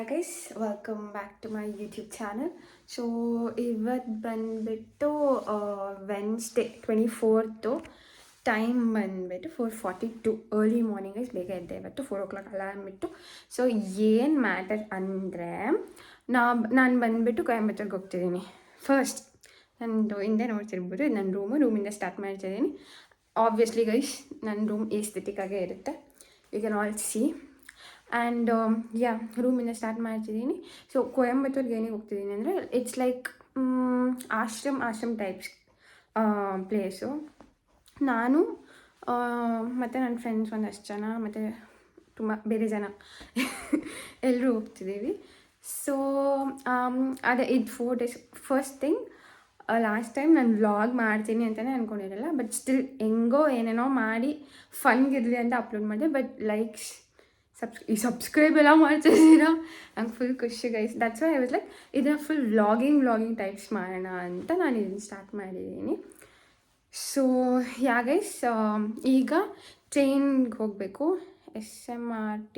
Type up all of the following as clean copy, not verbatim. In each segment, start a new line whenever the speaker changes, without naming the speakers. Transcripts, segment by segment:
Hi guys, welcome back to my YouTube channel. So ಇವತ್ತು ಬಂದುಬಿಟ್ಟು Wednesday 24th. Time ಬಂದುಬಿಟ್ಟು 4:42 early morning guys. ಬೇಗ ಇದ್ದೆ ಇವತ್ತು 4 o'clock ಅಲಾರ್ಮ್ ಬಿಟ್ಟು. ಸೊ ಏನು ಮ್ಯಾಟರ್ ಅಂದರೆ ನಾನು ಬಂದುಬಿಟ್ಟು ಕೊಯಂಬತ್ತೂರ್ಗೆ ಹೋಗ್ತಿದ್ದೀನಿ. ಫಸ್ಟ್ ನಂದು ಹಿಂದೆ ನೋಡ್ತಿರ್ಬೋದು, ಇದು ನನ್ನ ರೂಮಿಂದ ಸ್ಟಾರ್ಟ್ ಮಾಡ್ತಿದ್ದೀನಿ. ಆಬ್ವಿಯಸ್ಲಿ ಗೈಸ್ ನನ್ನ ರೂಮ್ ಏಸ್ಥೆಟಿಕ್ಕಾಗೇ ಇರುತ್ತೆ, you can all see. And ರೂಮಿಂದ ಸ್ಟಾರ್ಟ್ ಮಾಡ್ತಿದ್ದೀನಿ. ಸೊ ಕೊಯಂಬತ್ತೂರ್ಗೆ ಏನಿಗೆ ಹೋಗ್ತಿದ್ದೀನಿ ಅಂದರೆ it's like ashram types place. ನಾನು ಮತ್ತು ನನ್ನ ಫ್ರೆಂಡ್ಸ್ ಒಂದಷ್ಟು ಜನ ಮತ್ತು ತುಂಬ ಬೇರೆ ಜನ ಎಲ್ಲರೂ ಹೋಗ್ತಿದ್ದೀವಿ. ಸೊ ಅದೇ ಇದು 4 days. First thing, last time ನಾನು ವ್ಲಾಗ್ ಮಾಡ್ತೀನಿ ಅಂತಲೇ ಅಂದ್ಕೊಂಡಿರಲ್ಲ, ಬಟ್ ಸ್ಟಿಲ್ ಹೆಂಗೋ ಏನೇನೋ ಮಾಡಿ ಫನ್ಗಿರಲಿ ಅಂತ ಅಪ್ಲೋಡ್ ಮಾಡಿದೆ. ಬಟ್ ಲೈಕ್ಸ್ ಸಬ್ಸ್ಕ್ರೈಬ್ ಎಲ್ಲ ಮಾಡ್ತಿದ್ದೀರಾ, ನಂಗೆ ಫುಲ್ ಖುಷಿ guys. That's why I was like ಇದನ್ನ ಫುಲ್ ವ್ಲಾಗಿಂಗ್ ಟೈಪ್ಸ್ ಮಾಡೋಣ ಅಂತ ನಾನು ಇದನ್ನು ಸ್ಟಾರ್ಟ್ ಮಾಡಿದ್ದೀನಿ. ಸೊ ಗೈಸ್, ಈಗ ಟ್ರೈನ್ಗೆ ಹೋಗಬೇಕು, SMRT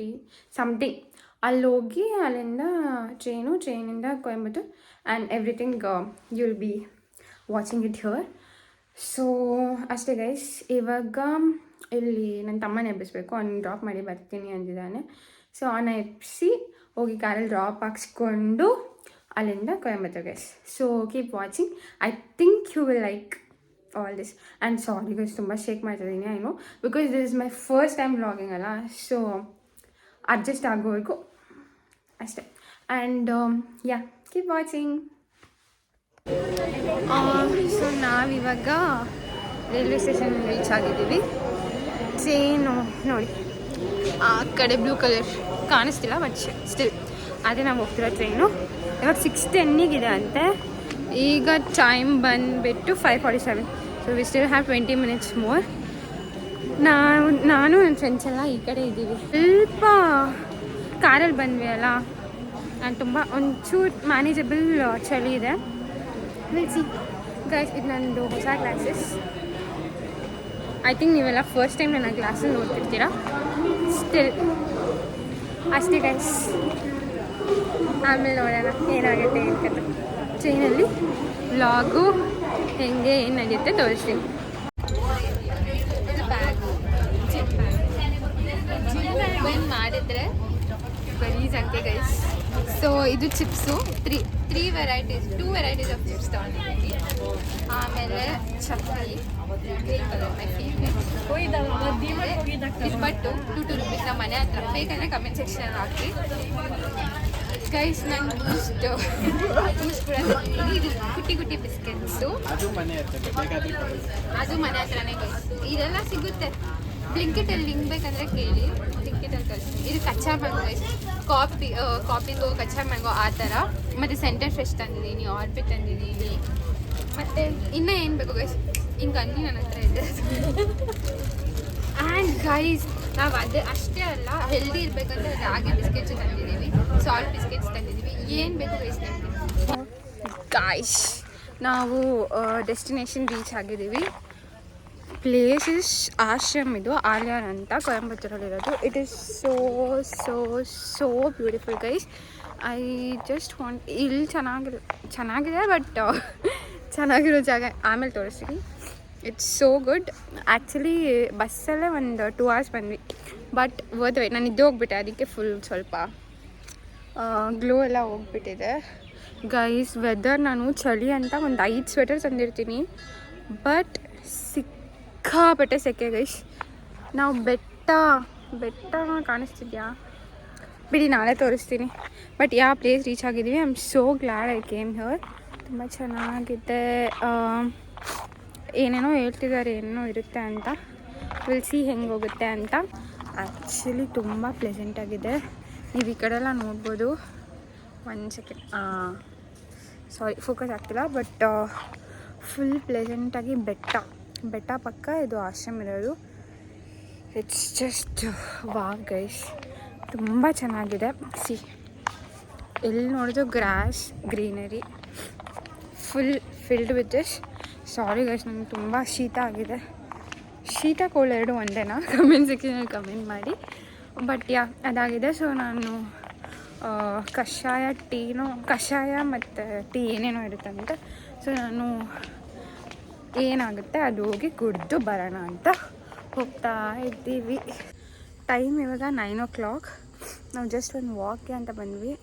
ಸಮಥಿಂಗ್. ಅಲ್ಲಿ ಹೋಗಿ ಅಲ್ಲಿಂದ ಟ್ರೈನಿಂದ Coimbatore and everything you will be watching it here. So ಅಷ್ಟೇ ಗೈಸ್. ಇವಾಗ ಇಲ್ಲಿ ನನ್ನ ತಮ್ಮನ ಎಬ್ಬಿಸ್ಬೇಕು, ಅವ್ನು ಡ್ರಾಪ್ ಮಾಡಿ ಬರ್ತೀನಿ ಅಂದಿದ್ದಾನೆ. ಸೊ ಅವನ್ನ ಎಬ್ಬಿಸಿ ಹೋಗಿ ಕಾರಲ್ಲಿ ಡ್ರಾಪ್ ಹಾಕ್ಸ್ಕೊಂಡು ಅಲ್ಲಿಂದ Coimbatore guys. So keep watching, I think you will like all this. And sorry guys, ತುಂಬ ಶೇಕ್ ಮಾಡ್ತಿದ್ದೀನಿ I know, because this is my first time vlogging ಅಲ್ಲ. ಸೊ ಅಡ್ಜಸ್ಟ್ ಆಗೋಬೇಕು ಅಷ್ಟೇ. And keep watching. ಸೊ ನಾವಿವಾಗ railway station reach ಆಗಿದ್ದೀವಿ. Train ನೋಡಿ ಆ ಕಡೆ ಬ್ಲೂ ಕಲರ್ ಕಾಣಿಸ್ತಿಲ್ಲ, ಬಟ್ ಸ್ಟಿಲ್ ಅದೇ ನಾವು ಹೋಗ್ತಿರೋ ಟ್ರೈನು. ಇವಾಗ 6:10 ಅಂತೆ. ಈಗ ಟೈಮ್ ಬಂದುಬಿಟ್ಟು 5:47. So we still have 20 minutes more. ನಾನು ನನ್ನ ಫ್ರೆಂಡ್ಸ್ ಎಲ್ಲ ಈ ಕಡೆ ಇದ್ದೀವಿ. ಸ್ವಲ್ಪ ಕಾರಲ್ಲಿ ಬಂದ್ವಿ ಅಲ್ಲ, ನಾನು ತುಂಬ ಒಂಚೂರು ಮ್ಯಾನೇಜಬಲ್ ಚಳಿ ಇದೆ. Will see guys. ಇದು ನಂದು ಹೊಸ ಗ್ಲಾಸಸ್. ಐ ಥಿಂಕ್ ನೀವೆಲ್ಲ ಫಸ್ಟ್ ಟೈಮ್ ನನ್ನ ಗ್ಲಾಸಲ್ಲಿ ನೋಡ್ತಿರ್ತೀರಾ. ಸ್ಟಿಲ್ ಅಷ್ಟೇ ಗೈಸ್, ಆಮೇಲೆ ನೋಡೋಣ ಏನಾಗುತ್ತೆ ಅಂತ. ಟ್ರೈನಲ್ಲಿ ವ್ಲಾಗು ಹೆಂಗೆ ಏನು ನಡೆಯುತ್ತೆ ತೋರಿಸ್ತೀನಿ. ಬಂದು ಮಾಡಿದರೆ ಬರೀ ಸಂಖ್ಯೆ ಗೈಸ್. ಸೊ ಇದು chips, three varieties, 2 varieties of chips ತೊಗೊಂಡಿದ್ದೀನಿ. ಆಮೇಲೆ chapati green colour my favourite. ಇದು ಬಟ್ಟು 2 rupees ನಮ್ಮ ಮನೆ ಹತ್ರ. ಬೇಕಂದರೆ ಕಮೆಂಟ್ ಸೆಕ್ಷನ್ ಹಾಕಿ ಗೈಸ್. ನನ್ನ ಇಷ್ಟು ಇದು ಕುಟ್ಟಿ ಬಿಸ್ಕೆಟ್ಸು, ಅದು ಮನೆ ಹತ್ರನೇ ಗೈಸ್. ಇದೆಲ್ಲ ಸಿಗುತ್ತೆ ಬ್ಲಿಂಕಿಟಲ್ಲಿ. ಲಿಂಕ್ ಬೇಕಂದರೆ ಕೇಳಿ, ಬ್ಲಿಂಕಿಟಲ್ಲಿ ಕಳಿಸ್ತೀನಿ. ಇದು ಕಚ್ಚಾ ಮ್ಯಾಂಗೋ ಗೈಸ್, ಕಾಪಿಗೂ ಕಚ್ಚಾ ಮ್ಯಾಂಗೋ ಆ ಥರ. ಮತ್ತು ಸೆಂಟರ್ ಫ್ರೆಶ್ ತಂದಿದ್ದೀನಿ, ಆರ್ಬಿಟ್ ತಂದಿದ್ದೀನಿ. ಮತ್ತು ಇನ್ನೂ ಏನು ಬೇಕು ಗೈಸ್, ಹಿಂಗೆ ಅನ್ನಿ ನನ್ನ ಹತ್ರ ಇದೆ. ಆ್ಯಂಡ್ ಗೈಸ್, ನಾವು ಅಷ್ಟೇ ಅಲ್ಲ, ಹೆಲ್ದಿ ಇರಬೇಕಂದ್ರೆ ರಾಗಿ ಬಿಸ್ಕೆಟ್ಸು ತಂದಿದ್ದೀವಿ, ಸಾಲ್ಟ್ ಬಿಸ್ಕೆಟ್ಸ್ ತಂದಿದ್ದೀವಿ. ಏನು ಬೇಕು ಗೈಸ್ ನಿಮಗೆ. ಗೈಸ್, ನಾವು ಡೆಸ್ಟಿನೇಷನ್ ರೀಚ್ ಆಗಿದ್ದೀವಿ. Place is ashram. ಇದು ಆರ್ಯಾನ್ ಅಂತ ಕೊಯಂಬತ್ತೂರಲ್ಲಿರೋದು. It is so beautiful guys. I just want, ಇಲ್ಲಿ ಚೆನ್ನಾಗಿದೆ ಬಟ್ ಚೆನ್ನಾಗಿರೋ ಜಾಗ ಆಮೇಲೆ ತೋರಿಸ್ತೀನಿ. It's so good. ಆ್ಯಕ್ಚುಲಿ ಬಸ್ಸಲ್ಲೇ ಒಂದು 2 hours ಬಂದ್ವಿ, ಬಟ್ ವರ್ತ್ ಇಟ್. ನಾನು ಇದ್ದು ಹೋಗ್ಬಿಟ್ಟೆ, ಅದಕ್ಕೆ ಫುಲ್ ಸ್ವಲ್ಪ ಗ್ಲೋ ಎಲ್ಲ ಹೋಗ್ಬಿಟ್ಟಿದೆ ಗೈಸ್. ವೆದರ್, ನಾನು ಚಳಿ ಅಂತ ಒಂದು 5 ಸ್ವೆಟರ್ ತಂದಿರ್ತೀನಿ, ಬಟ್ ಸಿಕ್ಕಾಪಟ್ಟೆ ಸೆಕೆ ಗೈಸ್. ನಾವು ಬೆಟ್ಟ ಕಾಣಿಸ್ತಿದ್ಯಾ ಬಿಡಿ, ನಾಳೆ ತೋರಿಸ್ತೀನಿ. ಬಟ್ ಪ್ಲೇಸ್ ರೀಚ್ ಆಗಿದ್ದೀವಿ. I am so glad I came here. ತುಂಬ ಚೆನ್ನಾಗಿದೆ. ಏನೇನೋ ಹೇಳ್ತಿದ್ದಾರೆ, ಏನೇನೋ ಇರುತ್ತೆ ಅಂತ. ವಿಲ್ ಸಿ ಹೆಂಗೆ ಹೋಗುತ್ತೆ ಅಂತ. ಆ್ಯಕ್ಚುಲಿ ತುಂಬ ಪ್ಲೆಸೆಂಟಾಗಿದೆ. ನೀವು ಈ ಕಡೆ ಎಲ್ಲ ನೋಡ್ಬೋದು. 1 second, ಸಾರಿ ಫೋಕಸ್ ಆಗ್ತಿಲ್ಲ, ಬಟ್ ಫುಲ್ ಪ್ಲೆಸೆಂಟಾಗಿ ಬೆಟ್ಟ ಪಕ್ಕ ಇದು ಆಶ್ರಮ ಇರೋದು. ಇಟ್ಸ್ ಜಸ್ಟ್ ವಾವ್ ಗೈಸ್, ತುಂಬ ಚೆನ್ನಾಗಿದೆ. ಸಿ, ಎಲ್ಲಿ ನೋಡಿದ್ರು grass, greenery, full filled with this. Sorry guys, ನನಗೆ ತುಂಬ ಶೀತ ಆಗಿದೆ. ಶೀತ ಕೋಲ್ಡ್ ಎರಡು ಒಂದೇನಾ? ಕಮೆಂಟ್ ಸೆಕ್ಷನಲ್ಲಿ ಕಮೆಂಟ್ ಮಾಡಿ. ಬಟ್ ಅದಾಗಿದೆ. ಸೊ ನಾನು ಕಷಾಯ ಮತ್ತು ಟೀ ಏನೇನೋ ಇರುತ್ತಂತೆ. ಸೊ ನಾನು ಏನಾಗುತ್ತೆ ಅದು ಹೋಗಿ ಕುಡಿದು ಬರೋಣ ಅಂತ ಹೋಗ್ತಾ ಇದ್ದೀವಿ. ಟೈಮ್ ಇವಾಗ 9 o'clock. ನಾವು ಜಸ್ಟ್ ಒಂದು ವಾಕ್ಗೆ ಅಂತ ಬಂದ್ವಿ.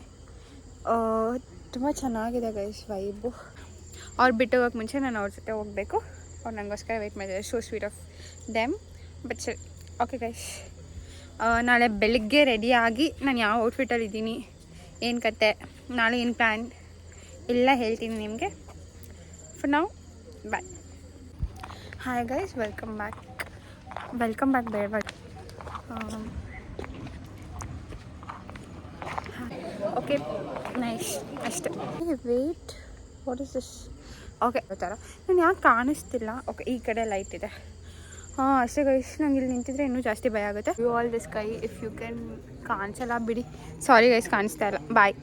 ತುಂಬ ಚೆನ್ನಾಗಿದೆ ಗೈಸ್ ವೈಬು. ಅವ್ರು ಬಿಟ್ಟು ಹೋಗೋಕ್ಕೆ ಮುಂಚೆ ನಾನು ಅವ್ರ ಜೊತೆ ಹೋಗಬೇಕು. ಅವ್ರು ನನಗೋಸ್ಕರ ವೆಯ್ಟ್ ಮಾಡಿದ್ದಾರೆ. So sweet of them. But ಸರಿ, ಓಕೆ ಗೈಸ್. ನಾಳೆ ಬೆಳಿಗ್ಗೆ ರೆಡಿಯಾಗಿ ನಾನು ಯಾವ ಔಟ್ಫಿಟ್ಟಲ್ಲಿ ಇದ್ದೀನಿ, ಏನು ಕತೆ, ನಾಳೆ ಏನು ಪ್ಲ್ಯಾನ್ ಎಲ್ಲ ಹೇಳ್ತೀನಿ ನಿಮಗೆ. For now bye. Hi guys, welcome back ಬೇಡ. ಓಕೆ ನೈಸ್ ಅಷ್ಟೇ. Wait, what is this? Okay ಥರ ನಾನು ಯಾಕೆ ಕಾಣಿಸ್ತಿಲ್ಲ? ಓಕೆ ಈ ಕಡೆ ಲೈಟ್ ಇದೆ. ಅಷ್ಟೇ ಗೈಸ್. ನಂಗೆ ಇಲ್ಲಿ ನಿಂತಿದ್ರೆ ಇನ್ನೂ ಜಾಸ್ತಿ ಭಯ ಆಗುತ್ತೆ. You all the sky if you can. ಕಾಣಿಸಲ್ಲ ಬಿಡಿ. ಸಾರಿ ಗೈಸ್, ಕಾಣಿಸ್ತಾ ಇಲ್ಲ. ಬಾಯ್.